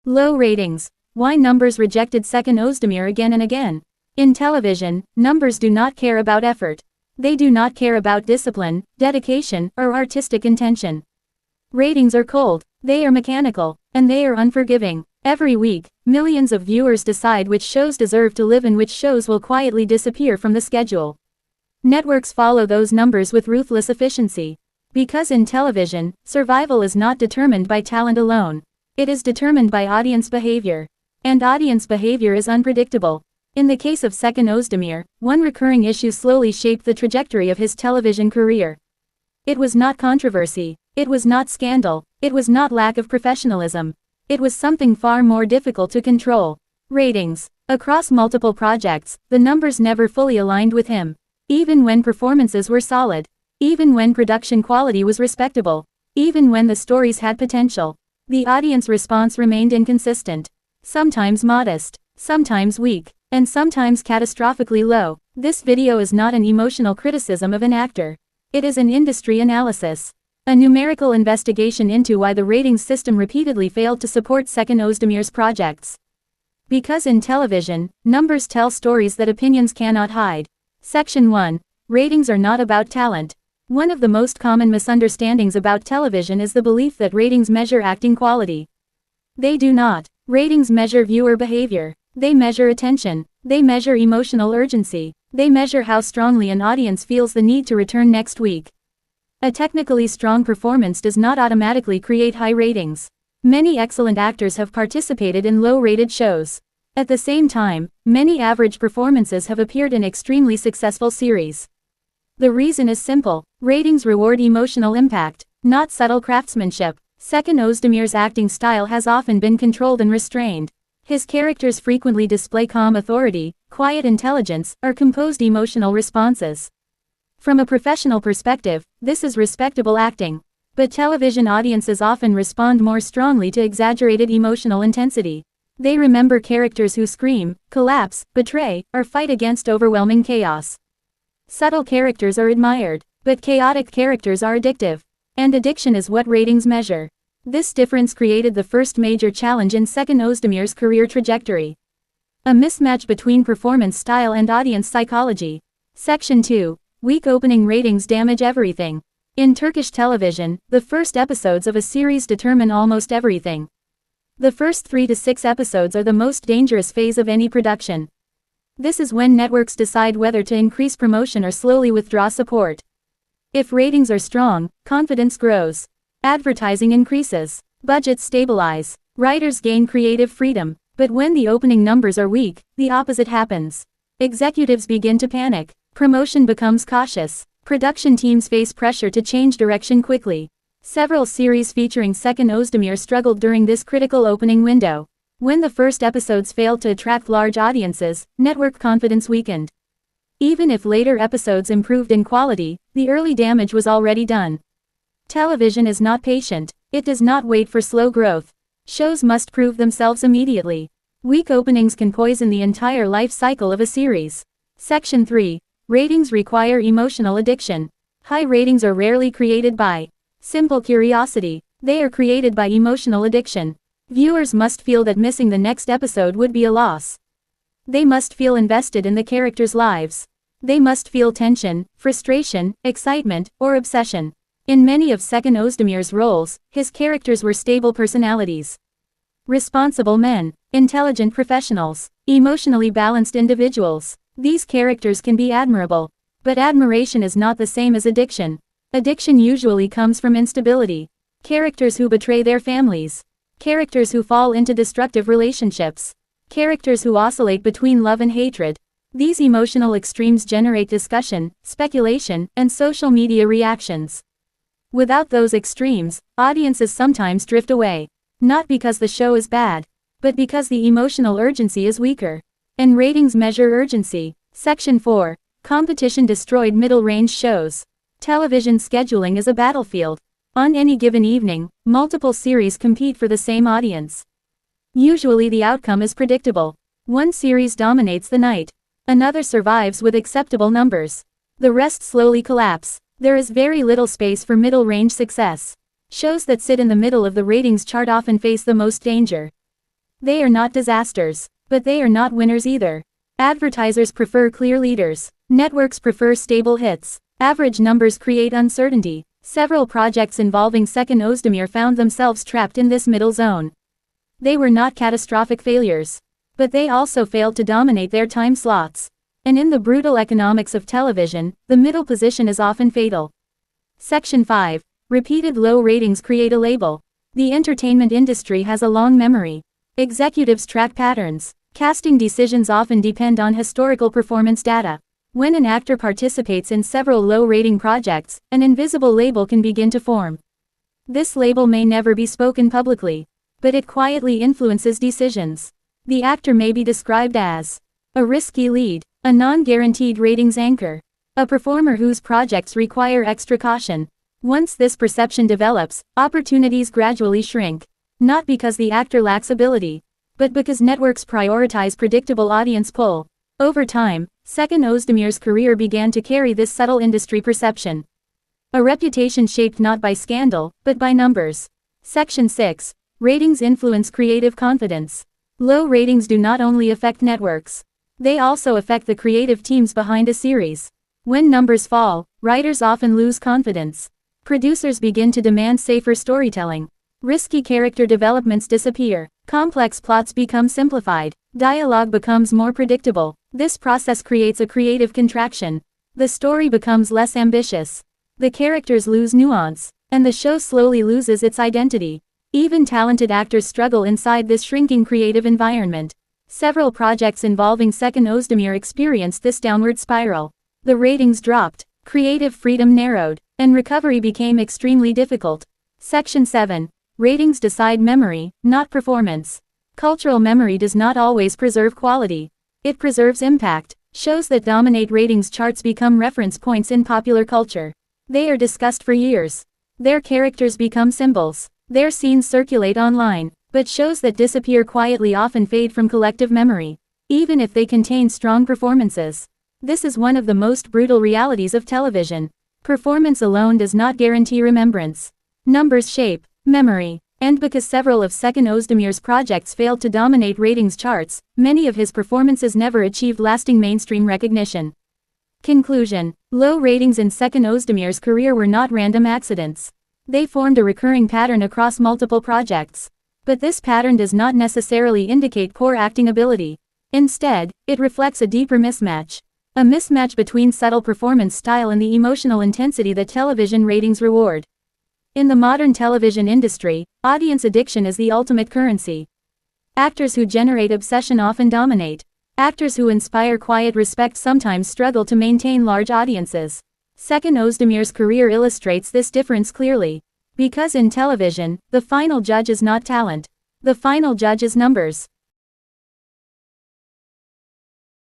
Low ratings. Why numbers rejected Seçkin Özdemir again and again? In television, numbers do not care about effort. They do not care about discipline, dedication, or artistic intention. Ratings are cold, they are mechanical, and they are unforgiving. Every week, millions of viewers decide which shows deserve to live and which shows will quietly disappear from the schedule. Networks follow those numbers with ruthless efficiency. Because in television, survival is not determined by talent alone. It is determined by audience behavior. And audience behavior is unpredictable. In the case of Seçkin Özdemir, one recurring issue slowly shaped the trajectory of his television career. It was not controversy. It was not scandal. It was not lack of professionalism. It was something far more difficult to control. Ratings. Across multiple projects, the numbers never fully aligned with him. Even when performances were solid. Even when production quality was respectable. Even when the stories had potential. The audience response remained inconsistent. Sometimes modest. Sometimes weak. And sometimes catastrophically low. This video is not an emotional criticism of an actor. It is an industry analysis. A numerical investigation into why the ratings system repeatedly failed to support Seçkin Özdemir's projects. Because in television, numbers tell stories that opinions cannot hide. Section 1. Ratings are not about talent. One of the most common misunderstandings about television is the belief that ratings measure acting quality. They do not. Ratings measure viewer behavior. They measure attention. They measure emotional urgency. They measure how strongly an audience feels the need to return next week. A technically strong performance does not automatically create high ratings. Many excellent actors have participated in low-rated shows. At the same time, many average performances have appeared in extremely successful series. The reason is simple. Ratings reward emotional impact, not subtle craftsmanship. Seçkin Özdemir's acting style has often been controlled and restrained. His characters frequently display calm authority, quiet intelligence, or composed emotional responses. From a professional perspective, this is respectable acting. But television audiences often respond more strongly to exaggerated emotional intensity. They remember characters who scream, collapse, betray, or fight against overwhelming chaos. Subtle characters are admired, but chaotic characters are addictive. And addiction is what ratings measure. This difference created the first major challenge in Seçkin Özdemir's career trajectory. A mismatch between performance style and audience psychology. Section 2. Weak opening ratings damage everything. In Turkish television, the first episodes of a series determine almost everything. The first 3 to 6 episodes are the most dangerous phase of any production. This is when networks decide whether to increase promotion or slowly withdraw support. If ratings are strong, confidence grows. Advertising increases. Budgets stabilize. Writers gain creative freedom. But when the opening numbers are weak, the opposite happens. Executives begin to panic. Promotion becomes cautious. Production teams face pressure to change direction quickly. Several series featuring Seçkin Özdemir struggled during this critical opening window. When the first episodes failed to attract large audiences, network confidence weakened. Even if later episodes improved in quality, the early damage was already done. Television is not patient. It does not wait for slow growth. Shows must prove themselves immediately. Weak openings can poison the entire life cycle of a series. Section 3. Ratings require emotional addiction. High ratings are rarely created by simple curiosity. They are created by emotional addiction. Viewers must feel that missing the next episode would be a loss. They must feel invested in the characters' lives. They must feel tension, frustration, excitement, or obsession. In many of Seçkin Özdemir's roles, his characters were stable personalities. Responsible men, intelligent professionals, emotionally balanced individuals. These characters can be admirable. But admiration is not the same as addiction. Addiction usually comes from instability. Characters who betray their families. Characters who fall into destructive relationships. Characters who oscillate between love and hatred. These emotional extremes generate discussion, speculation, and social media reactions. Without those extremes, audiences sometimes drift away. Not because the show is bad, but because the emotional urgency is weaker. And ratings measure urgency. Section 4. Competition destroyed middle-range shows. Television scheduling is a battlefield. On any given evening, multiple series compete for the same audience. Usually the outcome is predictable. One series dominates the night. Another survives with acceptable numbers. The rest slowly collapse. There is very little space for middle-range success. Shows that sit in the middle of the ratings chart often face the most danger. They are not disasters. But they are not winners either. Advertisers prefer clear leaders. Networks prefer stable hits. Average numbers create uncertainty. Several projects involving Seçkin Özdemir found themselves trapped in this middle zone. They were not catastrophic failures. But they also failed to dominate their time slots. And in the brutal economics of television, the middle position is often fatal. Section 5. Repeated low ratings create a label. The entertainment industry has a long memory. Executives track patterns. Casting decisions often depend on historical performance data. When an actor participates in several low-rating projects, an invisible label can begin to form. This label may never be spoken publicly, but it quietly influences decisions. The actor may be described as a risky lead, a non-guaranteed ratings anchor, a performer whose projects require extra caution. Once this perception develops, opportunities gradually shrink, not because the actor lacks ability, but because networks prioritize predictable audience pull. Over time, Seçkin Özdemir's career began to carry this subtle industry perception. A reputation shaped not by scandal, but by numbers. Section 6. Ratings influence creative confidence. Low ratings do not only affect networks. They also affect the creative teams behind a series. When numbers fall, writers often lose confidence. Producers begin to demand safer storytelling. Risky character developments disappear. Complex plots become simplified. Dialogue becomes more predictable. This process creates a creative contraction. The story becomes less ambitious. The characters lose nuance, and the show slowly loses its identity. Even talented actors struggle inside this shrinking creative environment. Several projects involving Seçkin Özdemir experienced this downward spiral. The ratings dropped, creative freedom narrowed, and recovery became extremely difficult. Section 7. Ratings decide memory, not performance. Cultural memory does not always preserve quality. It preserves impact. Shows that dominate ratings charts become reference points in popular culture. They are discussed for years. Their characters become symbols. Their scenes circulate online. But shows that disappear quietly often fade from collective memory, even if they contain strong performances. This is one of the most brutal realities of television. Performance alone does not guarantee remembrance. Numbers shape memory. And because several of Seçkin Özdemir's projects failed to dominate ratings charts, many of his performances never achieved lasting mainstream recognition. Conclusion. Low ratings in Seçkin Özdemir's career were not random accidents. They formed a recurring pattern across multiple projects. But this pattern does not necessarily indicate poor acting ability. Instead, it reflects a deeper mismatch. A mismatch between subtle performance style and the emotional intensity that television ratings reward. In the modern television industry, audience addiction is the ultimate currency. Actors who generate obsession often dominate. Actors who inspire quiet respect sometimes struggle to maintain large audiences. Seçkin Özdemir's career illustrates this difference clearly. Because in television, the final judge is not talent. The final judge is numbers.